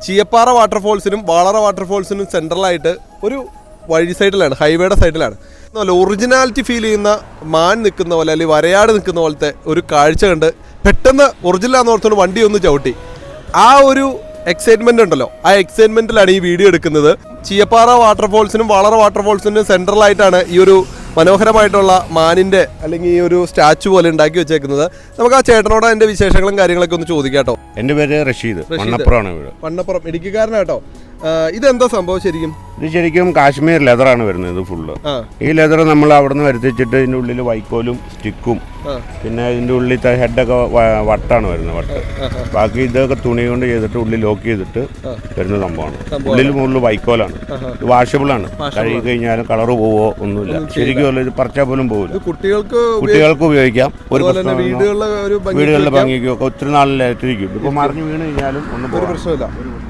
ചീയപ്പാറ വാട്ടർഫോൾസിനും വാളറ വാട്ടർഫോൾസിനും സെൻട്രലായിട്ട് ഒരു വഴി സൈഡിലാണ്, ഹൈവേയുടെ സൈഡിലാണ്. ഒറിജിനാലിറ്റി ഫീൽ ചെയ്യുന്ന മാൻ നിൽക്കുന്ന പോലെ അല്ലെങ്കിൽ വരയാട് നിൽക്കുന്ന പോലത്തെ ഒരു കാഴ്ച കണ്ട് പെട്ടെന്ന് ഒറിജിനലാന്ന് ഓർത്തുകൊണ്ട് വണ്ടി ഒന്ന് ചവിട്ടി. ആ ഒരു എക്സൈറ്റ്മെന്റ് ഉണ്ടല്ലോ, ആ എക്സൈറ്റ്മെന്റിലാണ് ഈ വീഡിയോ എടുക്കുന്നത്. ചീയപ്പാറ വാട്ടർഫോൾസിനും വാളറ വാട്ടർഫോൾസിനും സെൻട്രലായിട്ടാണ് ഈ ഒരു മനോഹരമായിട്ടുള്ള മാനിന്റെ അല്ലെങ്കിൽ ഈ ഒരു സ്റ്റാച്ചു പോലെ ഉണ്ടാക്കി വെച്ചേക്കുന്നത്. നമുക്ക് ആ ചേട്ടനോട് അതിന്റെ വിശേഷങ്ങളും കാര്യങ്ങളൊക്കെ ഒന്ന് ചോദിക്കാം കേട്ടോ. എൻ്റെ പേര് റഷീദ്, വണ്ണപ്പുറം ഇടുക്കിക്കാരനാട്ടോ. ഇതെന്താ സംഭവം ശരിക്കും? ഇത് ശരിക്കും കാശ്മീർ ലെതറാണ് വരുന്നത്. ഇത് ഫുള്ള് ഈ ലെതർ നമ്മൾ അവിടെ നിന്ന് വരുത്തിച്ചിട്ട് ഇതിൻ്റെ ഉള്ളിൽ വൈക്കോലും സ്റ്റിക്കും പിന്നെ ഇതിൻ്റെ ഉള്ളിലത്തെ ഹെഡൊക്കെ വട്ടാണ് വരുന്നത്, വട്ട്. ബാക്കി ഇതൊക്കെ തുണി കൊണ്ട് ചെയ്തിട്ട് ഉള്ളിൽ ലോക്ക് ചെയ്തിട്ട് വരുന്ന സംഭവമാണ്. ഉള്ളിൽ മുകളിൽ വൈക്കോലാണ്. ഇത് വാഷബിൾ ആണ്, കഴുകി കഴിഞ്ഞാലും കളറ് പോവോ ഒന്നുമില്ല. ശരിക്കും ഇത് പറിച്ചാൽ പോലും പോകില്ല. കുട്ടികൾക്ക് ഉപയോഗിക്കാം. ഒരു വീടുകളിലെ ഭംഗിക്കും ഒക്കെ ഒത്തിരി നാളിലെത്തിരിക്കും. ഇപ്പൊ മറിഞ്ഞു വീണ് കഴിഞ്ഞാലും ഒന്നും പ്രശ്നമില്ല.